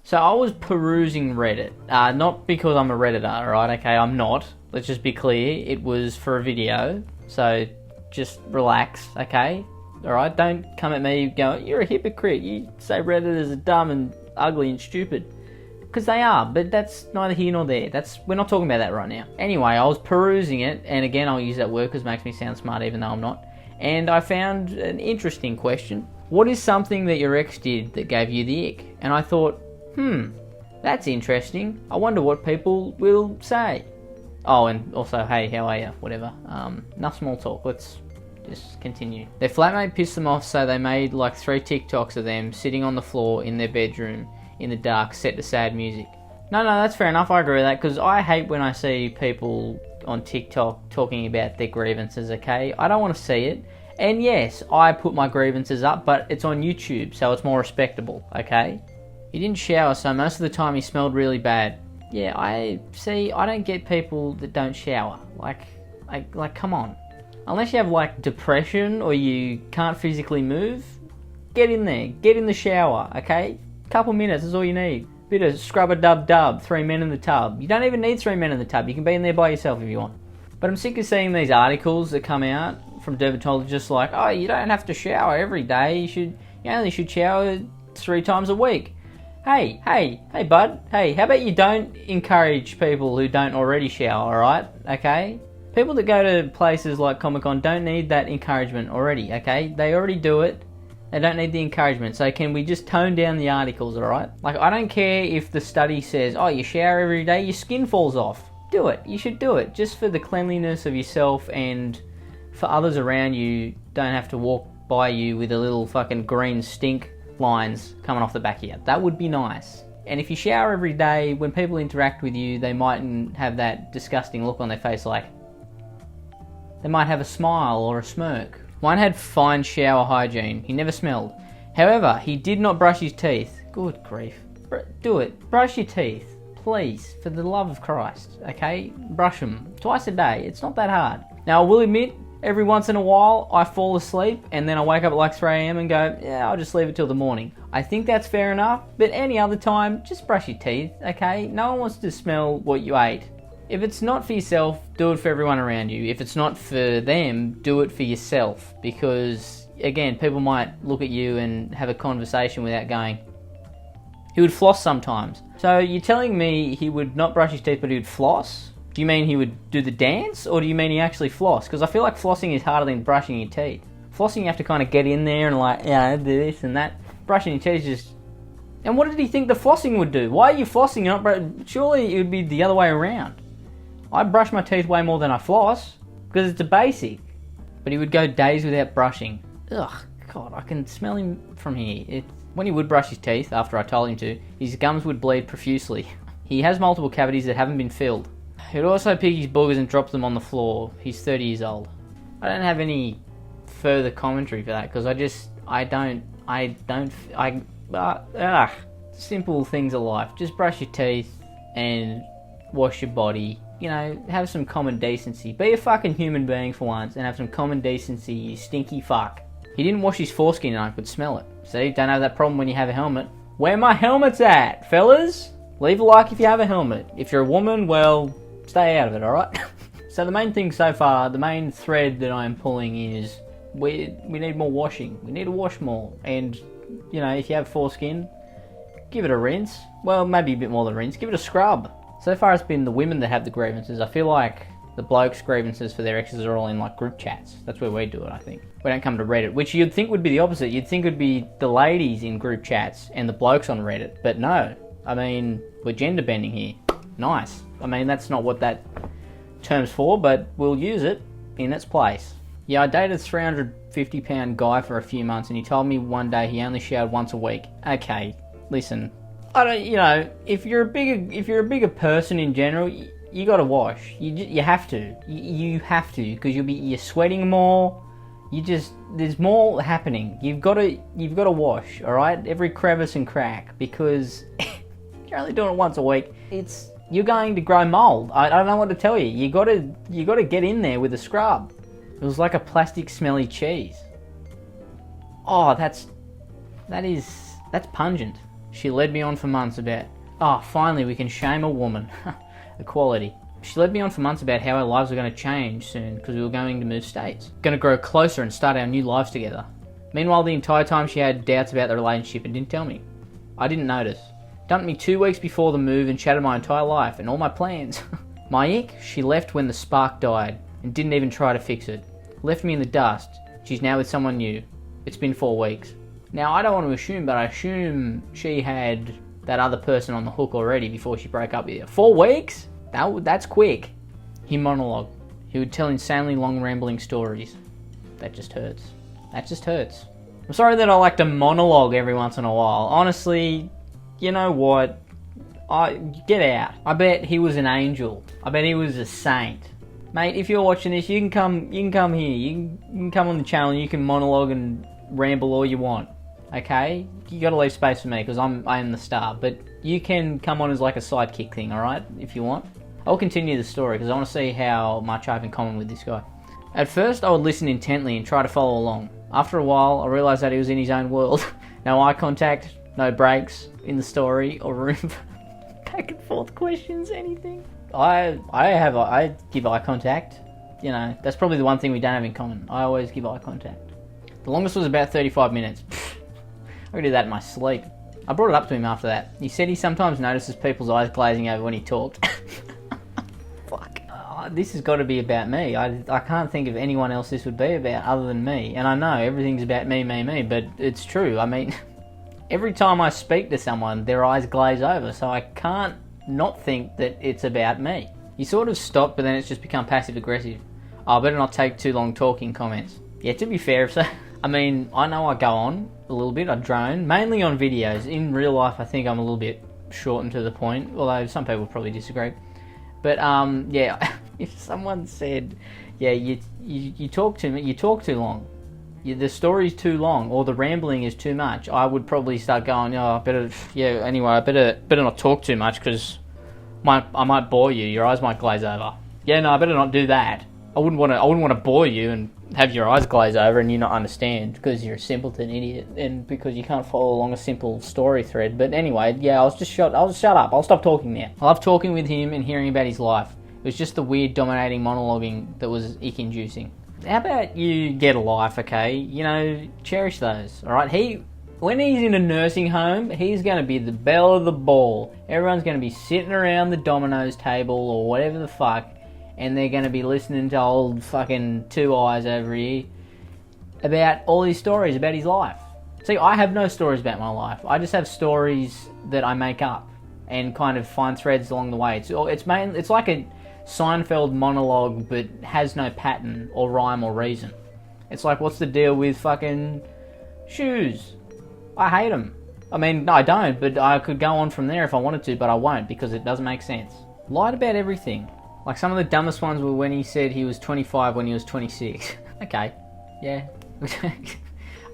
So I was perusing Reddit, not because I'm a Redditor, alright, okay, I'm not. Let's just be clear, it was for a video, so just relax, okay? Alright, don't come at me going, you're a hypocrite, you say Redditors are dumb and ugly and stupid. Because they are, but that's neither here nor there. We're not talking about that right now. Anyway, I was perusing it, and again, I'll use that word because it makes me sound smart even though I'm not. And I found an interesting question. What is something that your ex did that gave you the ick? And I thought, that's interesting. I wonder what people will say. Oh, and also, hey, how are you? Whatever. Enough small talk. Let's just continue. Their flatmate pissed them off, so they made like 3 TikToks of them sitting on the floor in their bedroom in the dark, set to sad music. No, that's fair enough. I agree with that, because I hate when I see people on TikTok talking about their grievances, okay? I don't want to see it. And yes, I put my grievances up, but it's on YouTube, so it's more respectable, okay? He didn't shower, so most of the time he smelled really bad. Yeah, I don't get people that don't shower. Like, come on. Unless you have, like, depression or you can't physically move, get in there. Get in the shower, okay? Couple minutes is all you need. Bit of scrub-a-dub-dub, 3 men in the tub. You don't even need 3 men in the tub. You can be in there by yourself if you want. But I'm sick of seeing these articles that come out from dermatologists like, oh, you don't have to shower every day. You only should shower 3 times a week. Hey, bud. Hey, how about you don't encourage people who don't already shower, alright? Okay? People that go to places like Comic-Con don't need that encouragement already, okay? They already do it. They don't need the encouragement. So can we just tone down the articles, alright? Like, I don't care if the study says, oh, you shower every day, your skin falls off. Do it. You should do it. Just for the cleanliness of yourself and for others around you don't have to walk by you with a little fucking green stink lines coming off the back of you. That would be nice. And if you shower every day, when people interact with you, they mightn't have that disgusting look on their face, like they might have a smile or a smirk. Mine had fine shower hygiene. He never smelled. However, he did not brush his teeth. Good grief. Do it. Brush your teeth. Please, for the love of Christ, okay? Brush them twice a day. It's not that hard. Now, I will admit, every once in a while, I fall asleep and then I wake up at like 3 AM and go, yeah, I'll just leave it till the morning. I think that's fair enough, but any other time, just brush your teeth, okay? No one wants to smell what you ate. If it's not for yourself, do it for everyone around you. If it's not for them, do it for yourself. Because, again, people might look at you and have a conversation without going, he would floss sometimes. So you're telling me he would not brush his teeth but he would floss? Do you mean he would do the dance, or do you mean he actually floss? Because I feel like flossing is harder than brushing your teeth. Flossing, you have to kind of get in there and like, yeah, do this and that. Brushing your teeth is just... And what did he think the flossing would do? Why are you flossing? Surely it would be the other way around. I brush my teeth way more than I floss, because it's a basic. But he would go days without brushing. Ugh, God, I can smell him from here. When he would brush his teeth, after I told him to, his gums would bleed profusely. He has multiple cavities that haven't been filled. He'd also pick his boogers and drop them on the floor. He's 30 years old. I don't have any further commentary for that, because simple things of life. Just brush your teeth and wash your body. You know, have some common decency. Be a fucking human being for once and have some common decency, you stinky fuck. He didn't wash his foreskin and I could smell it. See, don't have that problem when you have a helmet. Where my helmet's at, fellas? Leave a like if you have a helmet. If you're a woman, well, stay out of it, alright? So the main thing so far, the main thread that I'm pulling is we need more washing. We need to wash more. And, you know, if you have foreskin, give it a rinse. Well, maybe a bit more than a rinse. Give it a scrub. So far it's been the women that have the grievances. I feel like the blokes' grievances for their exes are all in like group chats. That's where we do it, I think. We don't come to Reddit, which you'd think would be the opposite. You'd think it would be the ladies in group chats and the blokes on Reddit. But no. I mean, we're gender bending here. Nice. I mean, that's not what that term's for, but we'll use it in its place. Yeah, I dated a 350-pound guy for a few months and he told me one day he only showered once a week. Okay, listen. I don't, you know, if you're a bigger person in general, you gotta wash. You have to. You have to, because you're sweating more. There's more happening. You've got to wash, all right? Every crevice and crack, because you're only doing it once a week. You're going to grow mold. I don't know what to tell you. You got to get in there with a scrub. It was like a plastic smelly cheese. Oh, that's pungent. She led me on for months about, oh, finally we can shame a woman. Equality. She led me on for months about how our lives were going to change soon because we were going to move states. Going to grow closer and start our new lives together. Meanwhile, the entire time she had doubts about the relationship and didn't tell me. I didn't notice. Dumped me 2 weeks before the move and shattered my entire life and all my plans. My ick, she left when the spark died and didn't even try to fix it. Left me in the dust. She's now with someone new. It's been 4 weeks. Now, I don't want to assume, but I assume she had that other person on the hook already before she broke up with you. 4 weeks? That's quick. He monologued. He would tell insanely long rambling stories. That just hurts. That just hurts. I'm sorry that I like to monologue every once in a while. Honestly, you know what? Get out. I bet he was an angel. I bet he was a saint. Mate, if you're watching this, you can come here. You can come on the channel and you can monologue and ramble all you want. Okay? You gotta leave space for me because I am the star. But you can come on as like a sidekick thing, alright? If you want. I'll continue the story because I want to see how much I have in common with this guy. At first, I would listen intently and try to follow along. After a while, I realised that he was in his own world. No eye contact, no breaks in the story or room for back and forth questions, anything. I give eye contact. You know, that's probably the one thing we don't have in common. I always give eye contact. The longest was about 35 minutes. I could do that in my sleep. I brought it up to him after that. He said he sometimes notices people's eyes glazing over when he talked. Fuck. This has got to be about me. I can't think of anyone else this would be about other than me. And I know everything's about me, but it's true. I mean, every time I speak to someone, their eyes glaze over, so I can't not think that it's about me. He sort of stopped, but then it's just become passive-aggressive. I better not take too long talking comments. Yeah, to be fair, I mean, I know I go on a little bit, I drone, mainly on videos. In real life, I think I'm a little bit short and to the point, although some people probably disagree. But, yeah, if someone said, yeah, you talk too long, the story's too long, or the rambling is too much, I would probably start going, I better not talk too much, because I might bore you, your eyes might glaze over. Yeah, no, I better not do that. I wouldn't want to bore you and have your eyes glaze over and you not understand because you're a simpleton idiot and because you can't follow along a simple story thread. But anyway, yeah, I'll just shut up. I'll stop talking now. I love talking with him and hearing about his life. It was just the weird dominating monologuing that was ick-inducing. How about you get a life, okay? You know, cherish those, alright? When he's in a nursing home, he's going to be the belle of the ball. Everyone's going to be sitting around the Domino's table or whatever the fuck, and they're going to be listening to old fucking Two Eyes over here about all his stories about his life. See, I have no stories about my life. I just have stories that I make up and kind of find threads along the way. It's like a Seinfeld monologue, but has no pattern or rhyme or reason. It's like, what's the deal with fucking shoes? I hate them. I mean, no, I don't, but I could go on from there if I wanted to, but I won't because it doesn't make sense. Lied about everything. Like some of the dumbest ones were when he said he was 25 when he was 26. Okay, yeah, I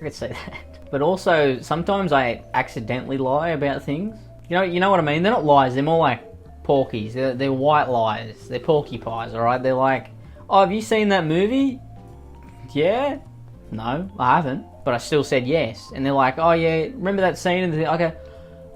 could say that. But also, sometimes I accidentally lie about things. You know what I mean? They're not lies, they're more like porkies. They're white lies. They're porcupines, alright? They're like, oh, have you seen that movie? Yeah? No, I haven't. But I still said yes. And they're like, oh yeah, remember that scene? And I go,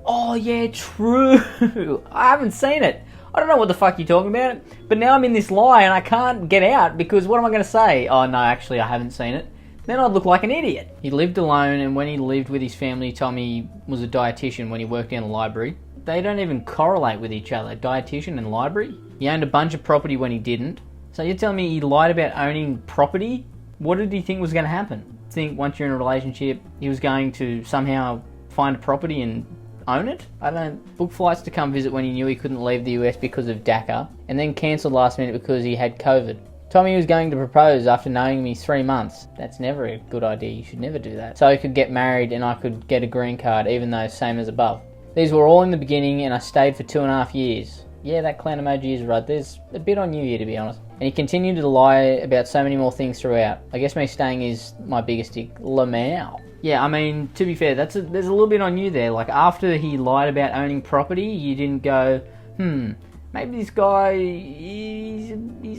oh yeah, true. I haven't seen it. I don't know what the fuck you're talking about. But now I'm in this lie and I can't get out because what am I going to say? Oh no, actually I haven't seen it. Then I'd look like an idiot. He lived alone, and when he lived with his family, he told me he was a dietitian when he worked in a library. They don't even correlate with each other, dietitian and library. He owned a bunch of property when he didn't. So you're telling me he lied about owning property? What did he think was going to happen? Think once you're in a relationship, he was going to somehow find a property and own it? I don't book flights to come visit when he knew he couldn't leave the US because of DACA, and then cancelled last minute because he had COVID. Told me he was going to propose after knowing me 3 months. That's never a good idea, you should never do that. So he could get married and I could get a green card, even though same as above. These were all in the beginning and I stayed for 2.5 years. Yeah, that clown emoji is right, there's a bit on you here to be honest. And he continued to lie about so many more things throughout. I guess me staying is my biggest tick. Lamau. Yeah, I mean, to be fair, there's a little bit on you there. Like, after he lied about owning property, you didn't go, Maybe this guy, he's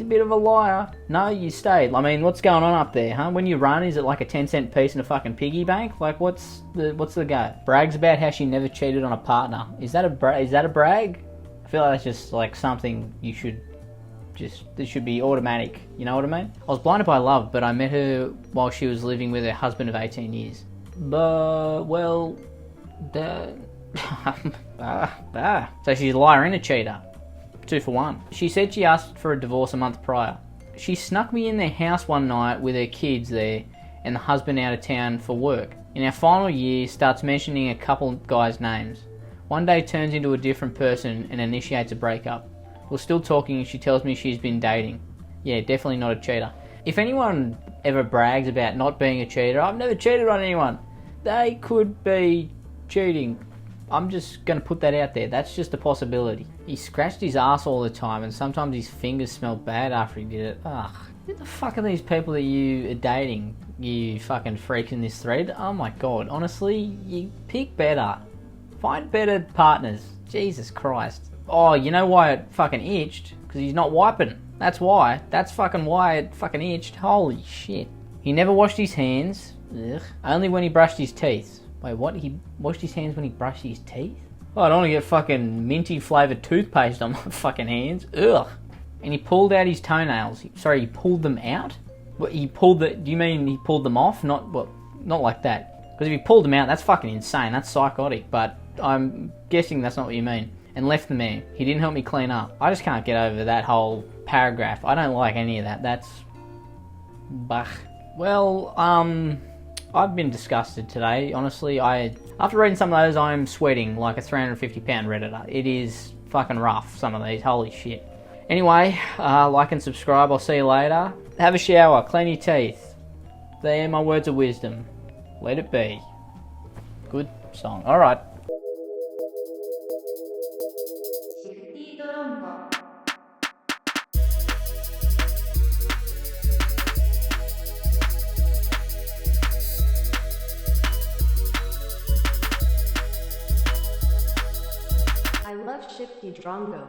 a bit of a liar. No, you stayed. I mean, what's going on up there, huh? When you run, is it like a 10-cent piece in a fucking piggy bank? Like, what's the go? Brags about how she never cheated on a partner. Is that a brag? I feel like that's just like something you should this should be automatic. You know what I mean? I was blinded by love, but I met her while she was living with her husband of 18 years. But, well, So she's a liar and a cheater. 2 for 1. She said she asked for a divorce a month prior. She snuck me in their house one night with her kids there and the husband out of town for work. In our final year, starts mentioning a couple guys' names. One day turns into a different person and initiates a breakup. We're still talking and she tells me she's been dating. Yeah, definitely not a cheater. If anyone ever brags about not being a cheater, I've never cheated on anyone. They could be cheating. I'm just going to put that out there. That's just a possibility. He scratched his ass all the time and sometimes his fingers smelled bad after he did it. Ugh. Who the fuck are these people that you are dating? You fucking freak in this thread? Oh my god. Honestly, you pick better. Find better partners. Jesus Christ. Oh, you know why it fucking itched? Because he's not wiping. That's why. That's fucking why it fucking itched. Holy shit. He never washed his hands. Ugh. Only when he brushed his teeth. Wait, what? He washed his hands when he brushed his teeth? Oh, I don't want to get fucking minty flavoured toothpaste on my fucking hands. Ugh. And he pulled out his toenails. Sorry, he pulled them out? What, do you mean he pulled them off? Not like that. Because if he pulled them out, that's fucking insane. That's psychotic. But I'm guessing that's not what you mean. And left them there. He didn't help me clean up. I just can't get over that whole paragraph. I don't like any of that. That's... Bah. Well, I've been disgusted today, honestly. After reading some of those, I'm sweating like a 350-pound Redditor. It is fucking rough, some of these. Holy shit. Anyway, like and subscribe. I'll see you later. Have a shower. Clean your teeth. They're my words of wisdom. Let it be. Good song. Alright. Shifty Drongo. I love Shifty Drongo.